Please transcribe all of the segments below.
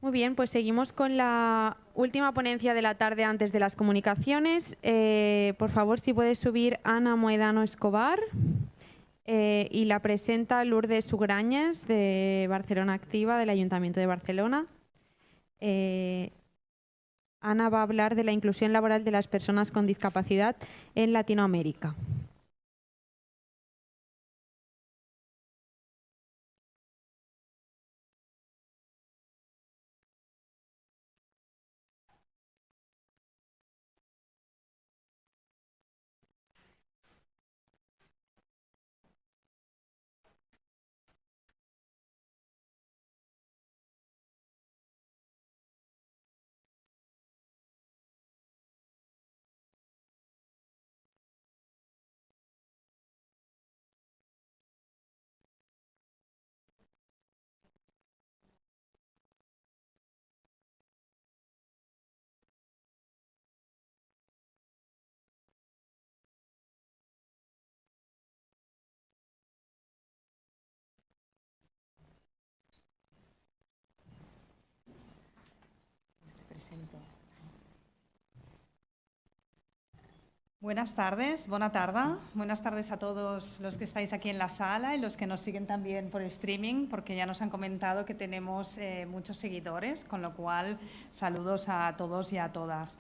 Muy bien, pues seguimos con la última ponencia de la tarde antes de las comunicaciones. Por favor, si puede subir Ana Moedano Escobar y la presenta Lourdes Sugrañes de Barcelona Activa, del Ayuntamiento de Barcelona. Ana va a hablar de la inclusión laboral de las personas con discapacidad en Latinoamérica. Buenas tardes, buena tarde. Buenas tardes a todos los que estáis aquí en la sala y los que nos siguen también por streaming, porque ya nos han comentado que tenemos muchos seguidores, con lo cual saludos a todos y a todas.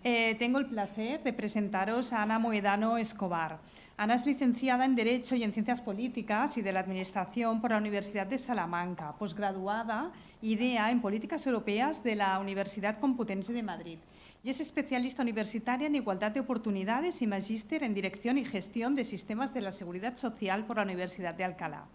Tengo el placer de presentaros a Ana Moedano Escobar. Ana es licenciada en Derecho y en Ciencias Políticas y de la Administración por la Universidad de Salamanca, posgraduada IDEA en Políticas Europeas de la Universidad Complutense de Madrid. Y es especialista universitaria en igualdad de oportunidades y magíster en Dirección y Gestión de Sistemas de la Seguridad Social por la Universidad de Alcalá.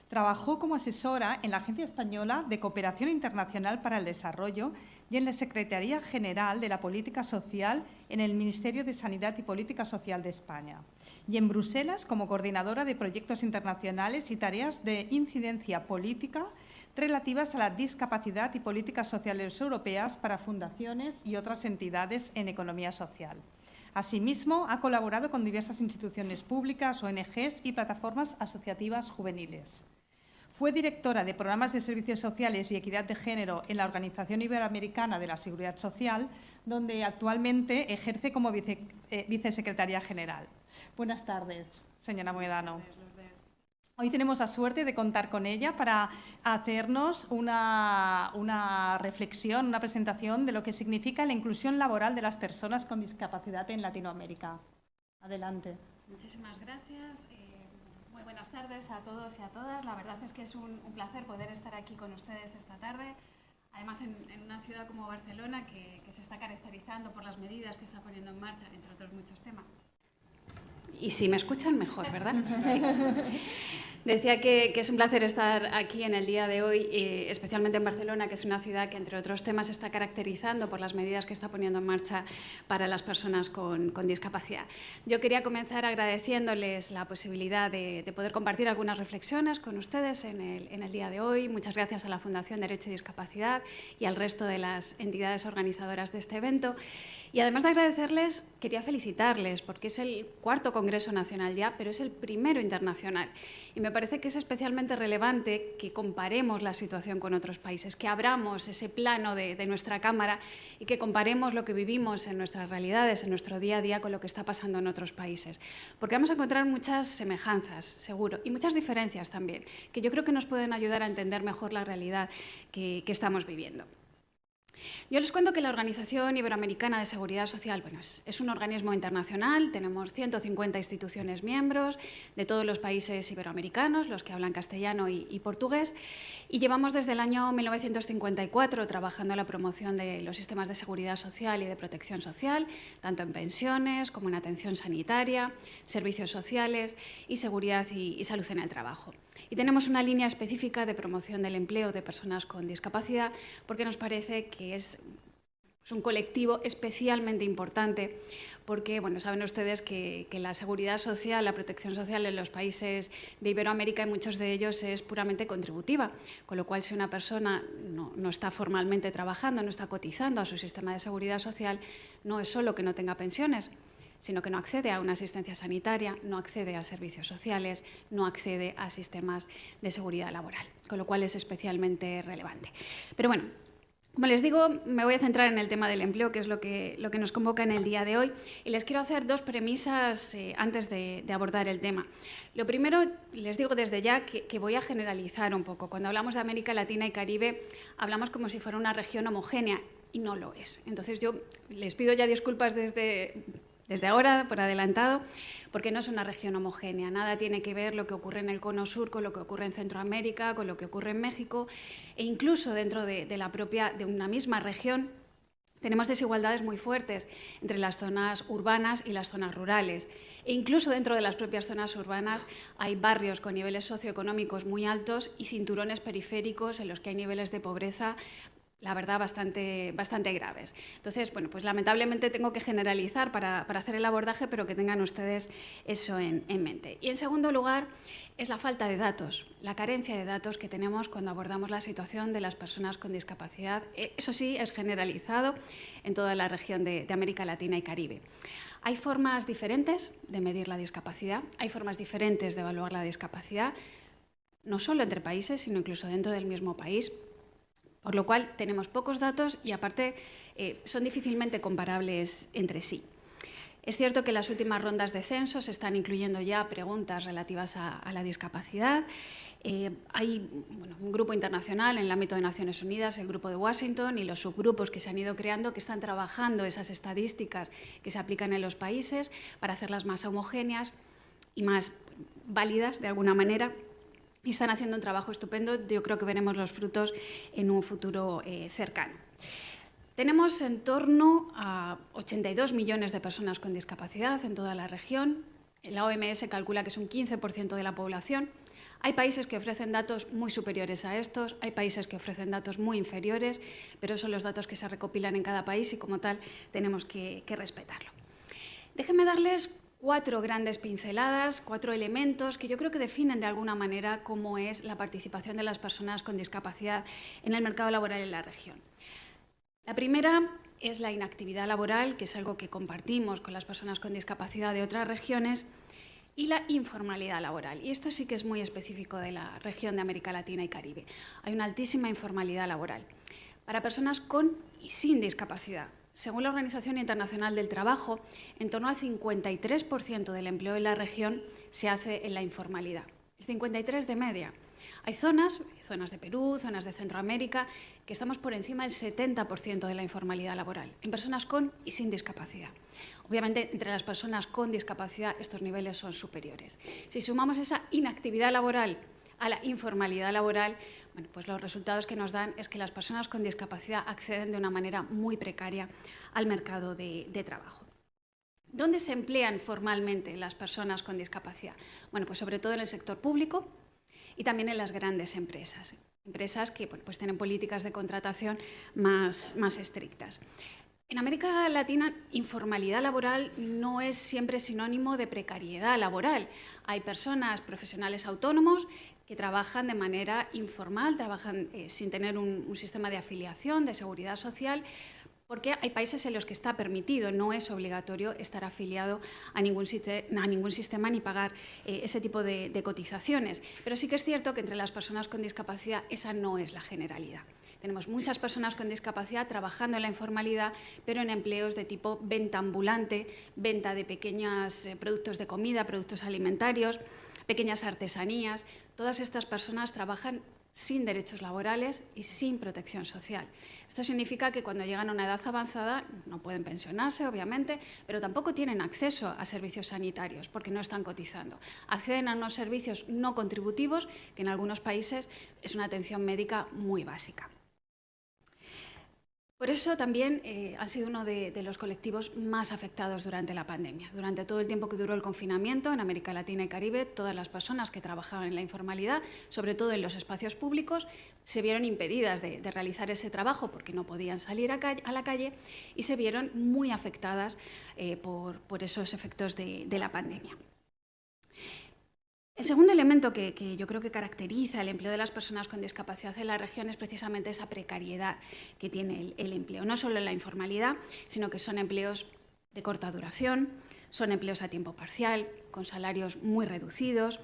Trabajó como asesora en la Agencia Española de Cooperación Internacional para el Desarrollo y en la Secretaría General de la Política Social en el Ministerio de Sanidad y Política Social de España. Y en Bruselas como coordinadora de proyectos internacionales y tareas de incidencia política relativas a la discapacidad y políticas sociales europeas para fundaciones y otras entidades en economía social. Asimismo, ha colaborado con diversas instituciones públicas, ONGs y plataformas asociativas juveniles. Fue directora de Programas de Servicios Sociales y Equidad de Género en la Organización Iberoamericana de la Seguridad Social, donde actualmente ejerce como vicesecretaria general. Buenas tardes, señora Moedano. Hoy tenemos la suerte de contar con ella para hacernos una reflexión, una presentación de lo que significa la inclusión laboral de las personas con discapacidad en Latinoamérica. Adelante. Muchísimas gracias. Muy buenas tardes a todos y a todas. La verdad es que es un placer poder estar aquí con ustedes esta tarde. Además, en una ciudad como Barcelona, que se está caracterizando por las medidas que está poniendo en marcha, entre otros muchos temas. Y si me escuchan, mejor, ¿verdad? Sí. Decía que es un placer estar aquí en el día de hoy, especialmente en Barcelona, que es una ciudad que, entre otros temas, se está caracterizando por las medidas que está poniendo en marcha para las personas con discapacidad. Yo quería comenzar agradeciéndoles la posibilidad de poder compartir algunas reflexiones con ustedes en el día de hoy. Muchas gracias a la Fundación Derecho y Discapacidad y al resto de las entidades organizadoras de este evento. Y además de agradecerles, quería felicitarles, porque es el cuarto Congreso Nacional ya, pero es el primero internacional. Y me parece que es especialmente relevante que comparemos la situación con otros países, que abramos ese plano de nuestra Cámara y que comparemos lo que vivimos en nuestras realidades, en nuestro día a día, con lo que está pasando en otros países. Porque vamos a encontrar muchas semejanzas, seguro, y muchas diferencias también, que yo creo que nos pueden ayudar a entender mejor la realidad que estamos viviendo. Yo les cuento que la Organización Iberoamericana de Seguridad Social es un organismo internacional, tenemos 150 instituciones miembros de todos los países iberoamericanos, los que hablan castellano y portugués, y llevamos desde el año 1954 trabajando en la promoción de los sistemas de seguridad social y de protección social, tanto en pensiones como en atención sanitaria, servicios sociales y seguridad y salud en el trabajo. Y tenemos una línea específica de promoción del empleo de personas con discapacidad porque nos parece que es un colectivo especialmente importante porque, bueno, saben ustedes que la seguridad social, la protección social en los países de Iberoamérica, en muchos de ellos es puramente contributiva, con lo cual si una persona no está formalmente trabajando, no está cotizando a su sistema de seguridad social, no es solo que no tenga pensiones, sino que no accede a una asistencia sanitaria, no accede a servicios sociales, no accede a sistemas de seguridad laboral, con lo cual es especialmente relevante. Pero bueno, Como les digo, me voy a centrar en el tema del empleo, que es lo que nos convoca en el día de hoy, y les quiero hacer dos premisas antes de abordar el tema. Lo primero, les digo desde ya que voy a generalizar un poco. Cuando hablamos de América Latina y Caribe, hablamos como si fuera una región homogénea, y no lo es. Entonces yo les pido ya disculpas desde ahora, por adelantado, porque no es una región homogénea. Nada tiene que ver lo que ocurre en el Cono Sur con lo que ocurre en Centroamérica, con lo que ocurre en México, e incluso dentro de una misma región tenemos desigualdades muy fuertes entre las zonas urbanas y las zonas rurales. E incluso dentro de las propias zonas urbanas hay barrios con niveles socioeconómicos muy altos y cinturones periféricos en los que hay niveles de pobreza, la verdad, bastante graves. Entonces, bueno, pues lamentablemente tengo que generalizar para hacer el abordaje, pero que tengan ustedes eso en mente. Y en segundo lugar, es la falta de datos, la carencia de datos que tenemos cuando abordamos la situación de las personas con discapacidad. Eso sí, es generalizado en toda la región de América Latina y Caribe. Hay formas diferentes de medir la discapacidad, hay formas diferentes de evaluar la discapacidad, no solo entre países, sino incluso dentro del mismo país. Por lo cual tenemos pocos datos y aparte son difícilmente comparables entre sí. Es cierto que en las últimas rondas de censos se están incluyendo ya preguntas relativas a la discapacidad. Hay un grupo internacional en el ámbito de Naciones Unidas, el Grupo de Washington y los subgrupos que se han ido creando que están trabajando esas estadísticas que se aplican en los países para hacerlas más homogéneas y más válidas de alguna manera. Y están haciendo un trabajo estupendo. Yo creo que veremos los frutos en un futuro cercano. Tenemos en torno a 82 millones de personas con discapacidad en toda la región. La OMS calcula que es un 15% de la población. Hay países que ofrecen datos muy superiores a estos, hay países que ofrecen datos muy inferiores, pero son los datos que se recopilan en cada país y como tal tenemos que respetarlo. Déjenme darles 4 grandes pinceladas, 4 elementos que yo creo que definen de alguna manera cómo es la participación de las personas con discapacidad en el mercado laboral en la región. La primera es la inactividad laboral, que es algo que compartimos con las personas con discapacidad de otras regiones, y la informalidad laboral. Y esto sí que es muy específico de la región de América Latina y Caribe. Hay una altísima informalidad laboral para personas con y sin discapacidad. Según la Organización Internacional del Trabajo, en torno al 53% del empleo en la región se hace en la informalidad. El 53% de media. Hay zonas de Perú, zonas de Centroamérica, que estamos por encima del 70% de la informalidad laboral, en personas con y sin discapacidad. Obviamente, entre las personas con discapacidad estos niveles son superiores. Si sumamos esa inactividad laboral a la informalidad laboral, bueno, pues los resultados que nos dan es que las personas con discapacidad acceden de una manera muy precaria al mercado de trabajo. ¿Dónde se emplean formalmente las personas con discapacidad? Bueno, pues sobre todo en el sector público y también en las grandes empresas. Empresas que pues tienen políticas de contratación más estrictas. En América Latina, informalidad laboral no es siempre sinónimo de precariedad laboral. Hay personas, profesionales autónomos, que trabajan de manera informal, trabajan sin tener un sistema de afiliación, de seguridad social, porque hay países en los que está permitido, no es obligatorio estar afiliado a ningún sistema ni pagar ese tipo de cotizaciones. Pero sí que es cierto que entre las personas con discapacidad esa no es la generalidad. Tenemos muchas personas con discapacidad trabajando en la informalidad, pero en empleos de tipo venta ambulante, venta de pequeños productos de comida, productos alimentarios, pequeñas artesanías. Todas estas personas trabajan sin derechos laborales y sin protección social. Esto significa que cuando llegan a una edad avanzada no pueden pensionarse, obviamente, pero tampoco tienen acceso a servicios sanitarios porque no están cotizando. Acceden a unos servicios no contributivos que en algunos países es una atención médica muy básica. Por eso también han sido uno de los colectivos más afectados durante la pandemia. Durante todo el tiempo que duró el confinamiento en América Latina y Caribe, todas las personas que trabajaban en la informalidad, sobre todo en los espacios públicos, se vieron impedidas de realizar ese trabajo porque no podían salir a la calle y se vieron muy afectadas por esos efectos de la pandemia. El segundo elemento que yo creo que caracteriza el empleo de las personas con discapacidad en la región es precisamente esa precariedad que tiene el empleo. No solo en la informalidad, sino que son empleos de corta duración, son empleos a tiempo parcial, con salarios muy reducidos.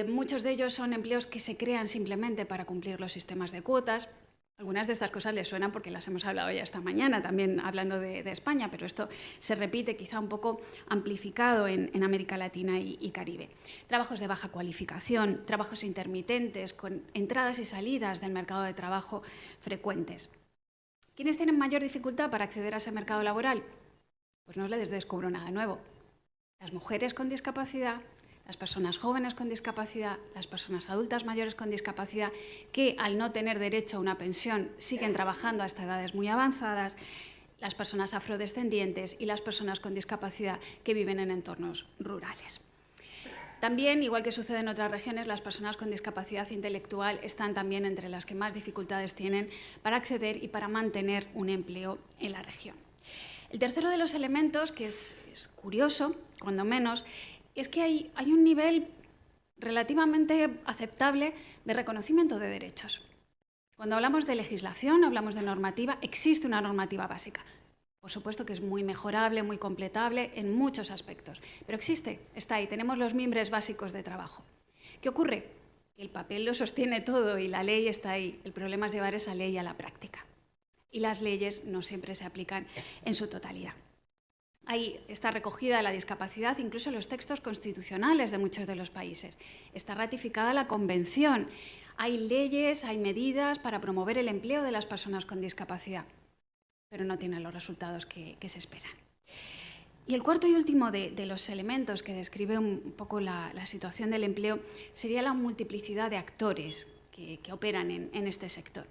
Muchos de ellos son empleos que se crean simplemente para cumplir los sistemas de cuotas. Algunas de estas cosas les suenan porque las hemos hablado ya esta mañana, también hablando de España, pero esto se repite quizá un poco amplificado en América Latina y Caribe. Trabajos de baja cualificación, trabajos intermitentes, con entradas y salidas del mercado de trabajo frecuentes. ¿Quiénes tienen mayor dificultad para acceder a ese mercado laboral? Pues no les descubro nada nuevo. Las mujeres con discapacidad, las personas jóvenes con discapacidad, las personas adultas mayores con discapacidad, que al no tener derecho a una pensión siguen trabajando hasta edades muy avanzadas, las personas afrodescendientes y las personas con discapacidad que viven en entornos rurales. También, igual que sucede en otras regiones, las personas con discapacidad intelectual están también entre las que más dificultades tienen para acceder y para mantener un empleo en la región. El tercero de los elementos, que es curioso, cuando menos, es que hay un nivel relativamente aceptable de reconocimiento de derechos. Cuando hablamos de legislación, hablamos de normativa, existe una normativa básica. Por supuesto que es muy mejorable, muy completable en muchos aspectos, pero existe, está ahí, tenemos los mimbres básicos de trabajo. ¿Qué ocurre? El papel lo sostiene todo y la ley está ahí. El problema es llevar esa ley a la práctica. Y las leyes no siempre se aplican en su totalidad. Ahí está recogida la discapacidad, incluso en los textos constitucionales de muchos de los países. Está ratificada la Convención. Hay leyes, hay medidas para promover el empleo de las personas con discapacidad, pero no tienen los resultados que se esperan. Y el cuarto y último de los elementos que describe un poco la situación del empleo sería la multiplicidad de actores que operan en este sector.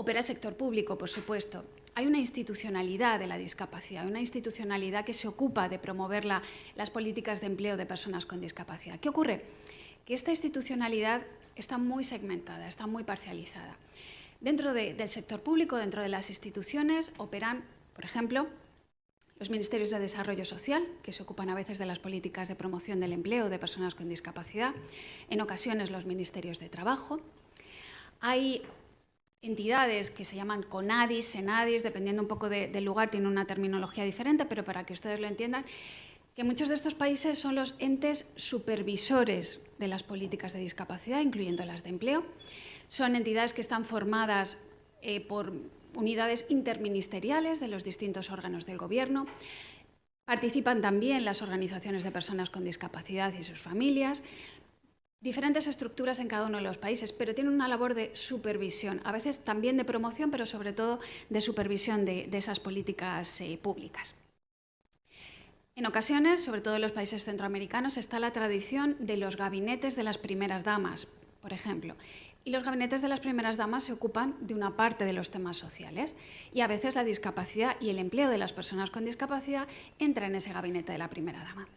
Opera el sector público, por supuesto. Hay una institucionalidad de la discapacidad, una institucionalidad que se ocupa de promover las políticas de empleo de personas con discapacidad. ¿Qué ocurre? Que esta institucionalidad está muy segmentada, está muy parcializada. Dentro del sector público, dentro de las instituciones, operan, por ejemplo, los ministerios de Desarrollo Social, que se ocupan a veces de las políticas de promoción del empleo de personas con discapacidad, en ocasiones los ministerios de Trabajo. Hay entidades que se llaman CONADIS, SENADIS, dependiendo un poco del lugar, tiene una terminología diferente, pero para que ustedes lo entiendan, que muchos de estos países son los entes supervisores de las políticas de discapacidad, incluyendo las de empleo. Son entidades que están formadas por unidades interministeriales de los distintos órganos del Gobierno. Participan también las organizaciones de personas con discapacidad y sus familias. Diferentes estructuras en cada uno de los países, pero tienen una labor de supervisión, a veces también de promoción, pero sobre todo de supervisión de esas políticas públicas. En ocasiones, sobre todo en los países centroamericanos, está la tradición de los gabinetes de las primeras damas, por ejemplo. Y los gabinetes de las primeras damas se ocupan de una parte de los temas sociales y a veces la discapacidad y el empleo de las personas con discapacidad entra en ese gabinete de la primera dama.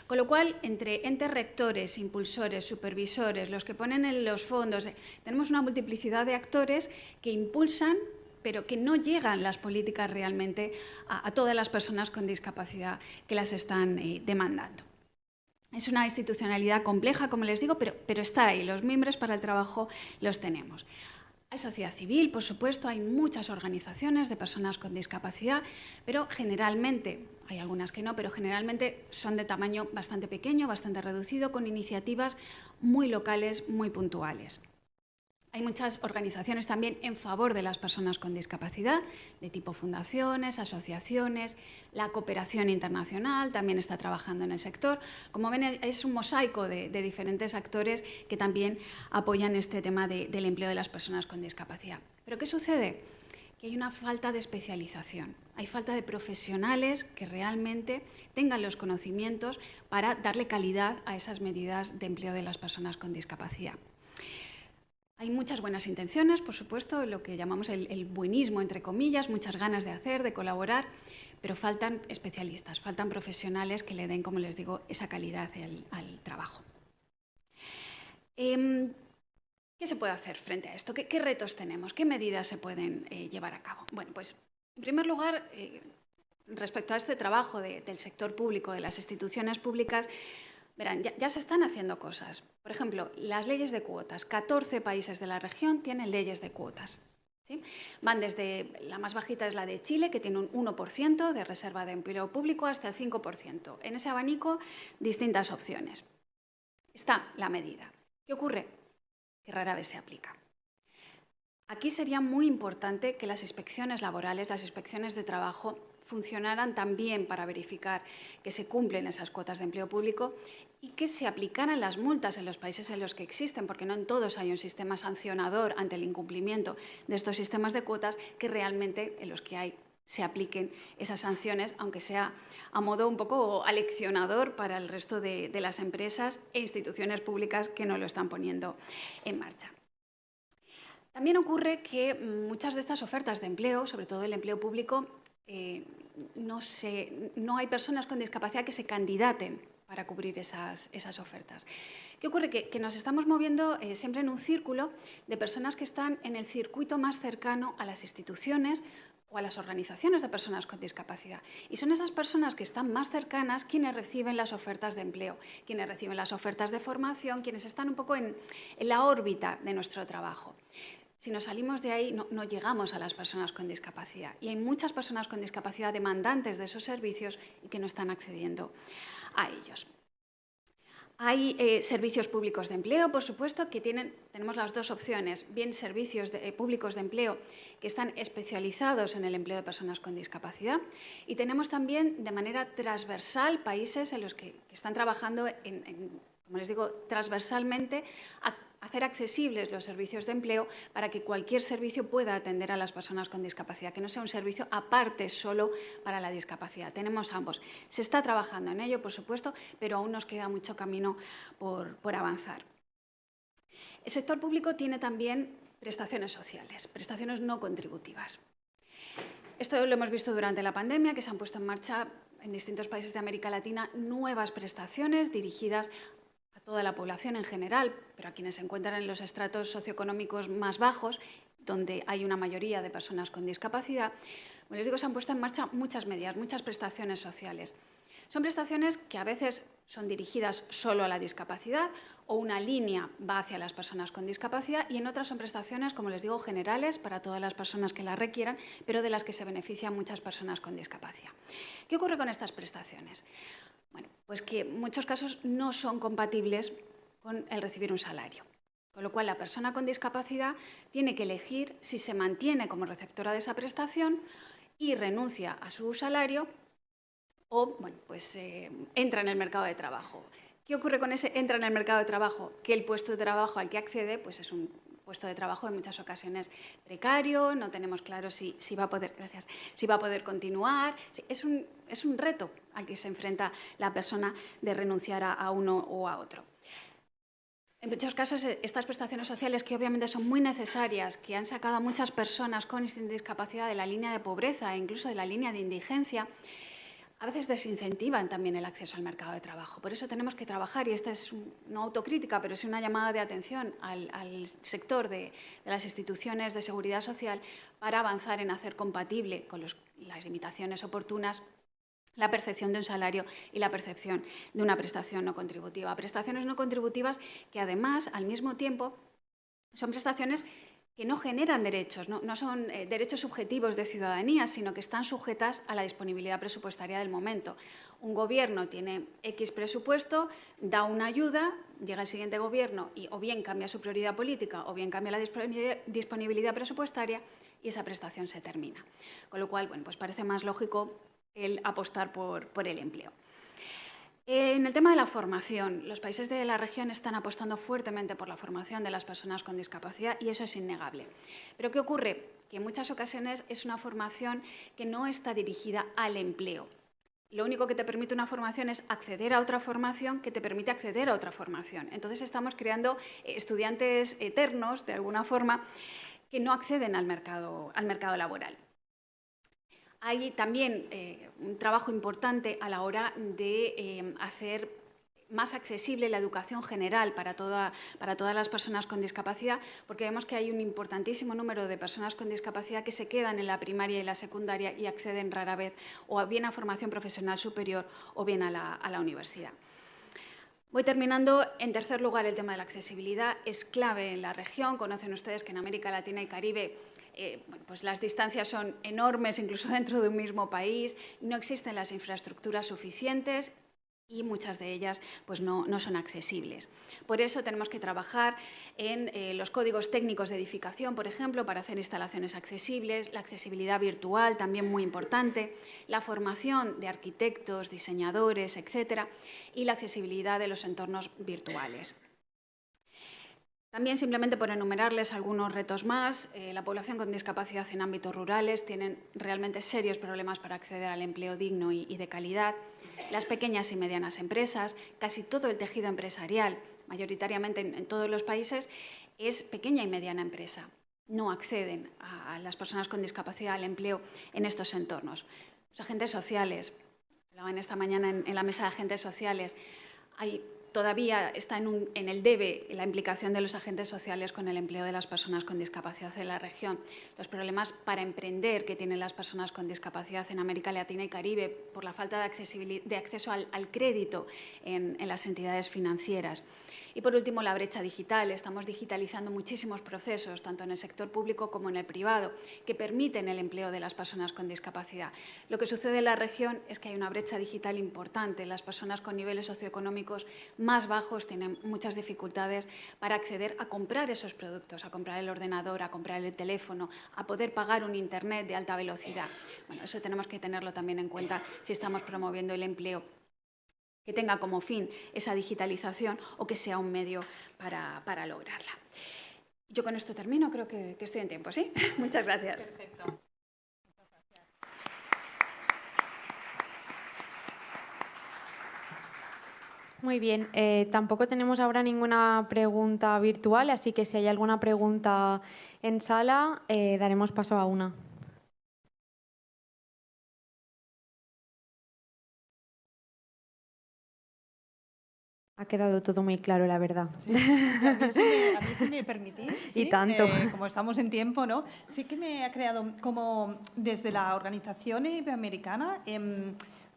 Con lo cual, entre entes rectores, impulsores, supervisores, los que ponen en los fondos, tenemos una multiplicidad de actores que impulsan, pero que no llegan las políticas realmente a todas las personas con discapacidad que las están demandando. Es una institucionalidad compleja, como les digo, pero está ahí. Los mimbres para el trabajo los tenemos. Hay sociedad civil, por supuesto, hay muchas organizaciones de personas con discapacidad, pero generalmente, hay algunas que no, pero generalmente son de tamaño bastante pequeño, bastante reducido, con iniciativas muy locales, muy puntuales. Hay muchas organizaciones también en favor de las personas con discapacidad, de tipo fundaciones, asociaciones, la cooperación internacional también está trabajando en el sector. Como ven, es un mosaico de diferentes actores que también apoyan este tema del empleo de las personas con discapacidad. ¿Pero qué sucede? Que hay una falta de especialización, hay falta de profesionales que realmente tengan los conocimientos para darle calidad a esas medidas de empleo de las personas con discapacidad. Hay muchas buenas intenciones, por supuesto, lo que llamamos el buenismo, entre comillas, muchas ganas de hacer, de colaborar, pero faltan especialistas, faltan profesionales que le den, como les digo, esa calidad al trabajo. ¿Qué se puede hacer frente a esto? ¿Qué retos tenemos? ¿Qué medidas se pueden llevar a cabo? Bueno, pues, en primer lugar, respecto a este trabajo del sector público, de las instituciones públicas, verán, ya se están haciendo cosas. Por ejemplo, las leyes de cuotas. 14 países de la región tienen leyes de cuotas. ¿Sí? Van desde, la más bajita es la de Chile, que tiene un 1% de reserva de empleo público, hasta el 5%. En ese abanico, distintas opciones. Está la medida. ¿Qué ocurre? Que rara vez se aplica. Aquí sería muy importante que las inspecciones laborales, las inspecciones de trabajo, funcionaran también para verificar que se cumplen esas cuotas de empleo público y que se aplicaran las multas en los países en los que existen, porque no en todos hay un sistema sancionador ante el incumplimiento de estos sistemas de cuotas, que realmente en los que se apliquen esas sanciones, aunque sea a modo un poco aleccionador para el resto de las empresas e instituciones públicas que no lo están poniendo en marcha. También ocurre que muchas de estas ofertas de empleo, sobre todo el empleo público, no hay personas con discapacidad que se candidaten para cubrir esas ofertas. ¿Qué ocurre? Que nos estamos moviendo siempre en un círculo de personas que están en el circuito más cercano a las instituciones o a las organizaciones de personas con discapacidad. Y son esas personas que están más cercanas quienes reciben las ofertas de empleo, quienes reciben las ofertas de formación, quienes están un poco en la órbita de nuestro trabajo. Si nos salimos de ahí, no llegamos a las personas con discapacidad. Y hay muchas personas con discapacidad demandantes de esos servicios y que no están accediendo a ellos. Hay servicios públicos de empleo, por supuesto, que tenemos las dos opciones, bien servicios públicos de empleo que están especializados en el empleo de personas con discapacidad, y tenemos también de manera transversal países en los que están trabajando, como les digo, transversalmente, hacer accesibles los servicios de empleo para que cualquier servicio pueda atender a las personas con discapacidad, que no sea un servicio aparte solo para la discapacidad. Tenemos ambos. Se está trabajando en ello, por supuesto, pero aún nos queda mucho camino por avanzar. El sector público tiene también prestaciones sociales, prestaciones no contributivas. Esto lo hemos visto durante la pandemia, que se han puesto en marcha en distintos países de América Latina nuevas prestaciones dirigidas a toda la población en general, pero a quienes se encuentran en los estratos socioeconómicos más bajos, donde hay una mayoría de personas con discapacidad. Como les digo, se han puesto en marcha muchas medidas, muchas prestaciones sociales. Son prestaciones que a veces son dirigidas solo a la discapacidad o una línea va hacia las personas con discapacidad, y en otras son prestaciones, como les digo, generales para todas las personas que las requieran, pero de las que se benefician muchas personas con discapacidad. ¿Qué ocurre con estas prestaciones? Bueno, pues que en muchos casos no son compatibles con el recibir un salario. Con lo cual, la persona con discapacidad tiene que elegir si se mantiene como receptora de esa prestación y renuncia a su salario o bueno, pues, entra en el mercado de trabajo. ¿Qué ocurre con ese entra en el mercado de trabajo? Que el puesto de trabajo al que accede pues es un puesto de trabajo en muchas ocasiones precario, no tenemos claro si va a poder continuar. Es un reto al que se enfrenta la persona de renunciar a uno o a otro. En muchos casos, estas prestaciones sociales, que obviamente son muy necesarias, que han sacado a muchas personas con discapacidad de la línea de pobreza e incluso de la línea de indigencia, a veces desincentivan también el acceso al mercado de trabajo. Por eso tenemos que trabajar, y esta es no autocrítica, pero es una llamada de atención al sector de las instituciones de seguridad social para avanzar en hacer compatible con las limitaciones oportunas la percepción de un salario y la percepción de una prestación no contributiva. Prestaciones no contributivas que además, al mismo tiempo, son prestaciones que no generan derechos, no son derechos subjetivos de ciudadanía, sino que están sujetas a la disponibilidad presupuestaria del momento. Un gobierno tiene X presupuesto, da una ayuda, llega el siguiente gobierno y o bien cambia su prioridad política o bien cambia la disponibilidad presupuestaria y esa prestación se termina. Con lo cual, bueno, pues parece más lógico el apostar por el empleo. En el tema de la formación, los países de la región están apostando fuertemente por la formación de las personas con discapacidad y eso es innegable. Pero ¿qué ocurre? Que en muchas ocasiones es una formación que no está dirigida al empleo. Lo único que te permite una formación es acceder a otra formación que te permite acceder a otra formación. Entonces estamos creando estudiantes eternos, de alguna forma, que no acceden al mercado laboral. Hay también un trabajo importante a la hora de hacer más accesible la educación general para todas las personas con discapacidad, porque vemos que hay un importantísimo número de personas con discapacidad que se quedan en la primaria y la secundaria y acceden rara vez o bien a formación profesional superior o bien a la universidad. Voy terminando. En tercer lugar, el tema de la accesibilidad es clave en la región. Conocen ustedes que en América Latina y Caribe pues las distancias son enormes, incluso dentro de un mismo país. No existen las infraestructuras suficientes y muchas de ellas pues no son accesibles. Por eso tenemos que trabajar en los códigos técnicos de edificación, por ejemplo, para hacer instalaciones accesibles, la accesibilidad virtual, también muy importante, la formación de arquitectos, diseñadores, etcétera, y la accesibilidad de los entornos virtuales. También, simplemente por enumerarles algunos retos más, la población con discapacidad en ámbitos rurales tienen realmente serios problemas para acceder al empleo digno y de calidad. Las pequeñas y medianas empresas, casi todo el tejido empresarial, mayoritariamente en todos los países, es pequeña y mediana empresa. No acceden a las personas con discapacidad al empleo en estos entornos. Los agentes sociales, hablaban esta mañana en la mesa de agentes sociales, todavía está en el debe la implicación de los agentes sociales con el empleo de las personas con discapacidad en la región. Los problemas para emprender que tienen las personas con discapacidad en América Latina y Caribe por la falta de acceso al crédito en las entidades financieras. Y por último, la brecha digital. Estamos digitalizando muchísimos procesos, tanto en el sector público como en el privado, que permiten el empleo de las personas con discapacidad. Lo que sucede en la región es que hay una brecha digital importante. Las personas con niveles socioeconómicos más bajos tienen muchas dificultades para acceder a comprar esos productos, a comprar el ordenador, a comprar el teléfono, a poder pagar un Internet de alta velocidad. Bueno, eso tenemos que tenerlo también en cuenta si estamos promoviendo el empleo que tenga como fin esa digitalización o que sea un medio para lograrla. Yo con esto termino, creo que estoy en tiempo, ¿sí? Muchas gracias. Perfecto. Muchas gracias. Muy bien, tampoco tenemos ahora ninguna pregunta virtual, así que si hay alguna pregunta en sala, daremos paso a una. Ha quedado todo muy claro, la verdad. Sí. A mí, si me permitís, ¿sí? Y tanto. Como estamos en tiempo, ¿no? Sí que me ha creado como desde la Organización Iberoamericana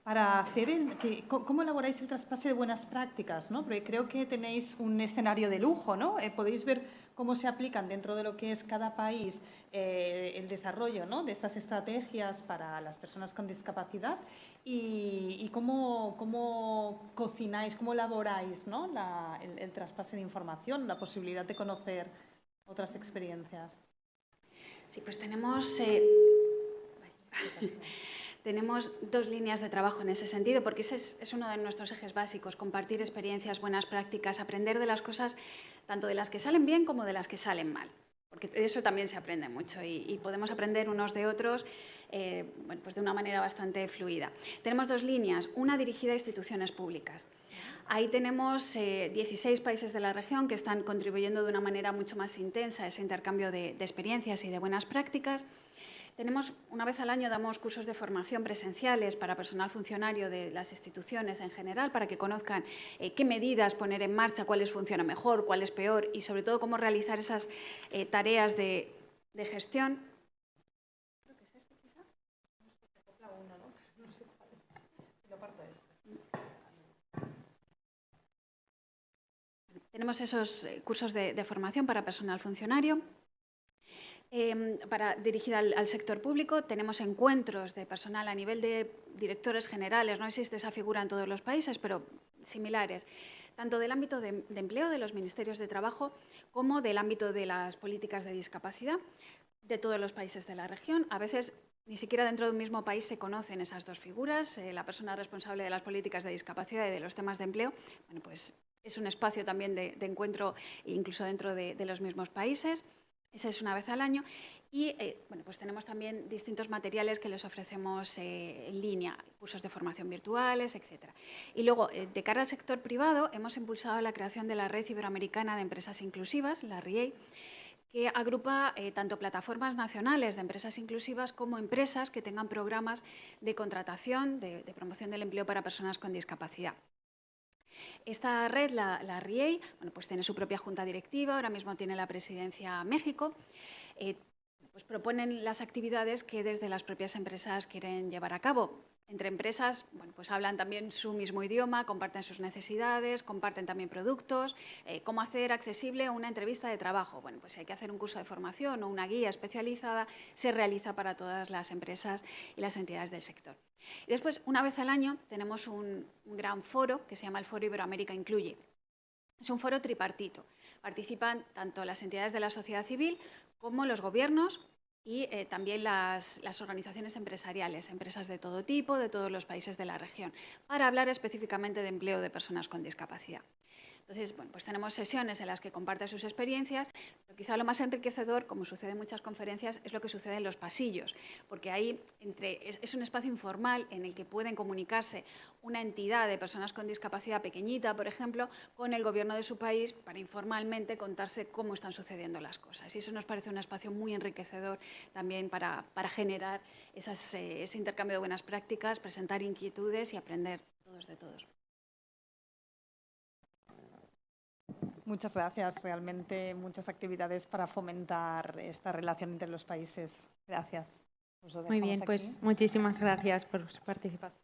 para hacer cómo elaboráis el traspase de buenas prácticas, ¿no? Porque creo que tenéis un escenario de lujo, ¿no? Podéis ver cómo se aplican dentro de lo que es cada país el desarrollo, ¿no?, de estas estrategias para las personas con discapacidad y cómo cocináis, cómo elaboráis, ¿no?, el traspase de información, la posibilidad de conocer otras experiencias. Sí, pues tenemos dos líneas de trabajo en ese sentido, porque ese es uno de nuestros ejes básicos: compartir experiencias, buenas prácticas, aprender de las cosas, tanto de las que salen bien como de las que salen mal, porque de eso también se aprende mucho y podemos aprender unos de otros pues de una manera bastante fluida. Tenemos dos líneas, una dirigida a instituciones públicas. Ahí tenemos 16 países de la región que están contribuyendo de una manera mucho más intensa a ese intercambio de experiencias y de buenas prácticas. Tenemos, una vez al año, damos cursos de formación presenciales para personal funcionario de las instituciones en general, para que conozcan qué medidas poner en marcha, cuáles funcionan mejor, cuáles peor y, sobre todo, cómo realizar esas tareas de gestión. Creo que es este, quizá. No sé cuál es. Lo parto Tenemos esos cursos de formación para personal funcionario. Dirigida al sector público, tenemos encuentros de personal a nivel de directores generales. No existe esa figura en todos los países, pero similares, tanto del ámbito de empleo de los ministerios de trabajo como del ámbito de las políticas de discapacidad de todos los países de la región. A veces ni siquiera dentro de un mismo país se conocen esas dos figuras, la persona responsable de las políticas de discapacidad y de los temas de empleo. Bueno, pues es un espacio también de encuentro incluso dentro de los mismos países. Esa es una vez al año. Y bueno, pues tenemos también distintos materiales que les ofrecemos en línea, cursos de formación virtuales, etc. Y luego, de cara al sector privado, hemos impulsado la creación de la Red Iberoamericana de Empresas Inclusivas, la RIEI, que agrupa tanto plataformas nacionales de empresas inclusivas como empresas que tengan programas de contratación, de promoción del empleo para personas con discapacidad. Esta red, la RIEI, bueno, pues tiene su propia junta directiva, ahora mismo tiene la presidencia México. Pues proponen las actividades que desde las propias empresas quieren llevar a cabo. entre empresas, bueno, pues hablan también su mismo idioma, comparten sus necesidades, comparten también productos. ¿Cómo hacer accesible una entrevista de trabajo? Bueno, pues si hay que hacer un curso de formación o una guía especializada, se realiza para todas las empresas y las entidades del sector. Y después, una vez al año, tenemos un gran foro que se llama el Foro Iberoamérica Incluye. Es un foro tripartito. Participan tanto las entidades de la sociedad civil como los gobiernos y también las organizaciones empresariales, empresas de todo tipo, de todos los países de la región, para hablar específicamente de empleo de personas con discapacidad. Entonces, bueno, pues tenemos sesiones en las que comparten sus experiencias, pero quizá lo más enriquecedor, como sucede en muchas conferencias, es lo que sucede en los pasillos, porque ahí es un espacio informal en el que pueden comunicarse una entidad de personas con discapacidad pequeñita, por ejemplo, con el gobierno de su país para informalmente contarse cómo están sucediendo las cosas. Y eso nos parece un espacio muy enriquecedor también para generar ese intercambio de buenas prácticas, presentar inquietudes y aprender todos de todos. Muchas gracias. Realmente muchas actividades para fomentar esta relación entre los países. Gracias. Muy bien, pues muchísimas gracias por su participación.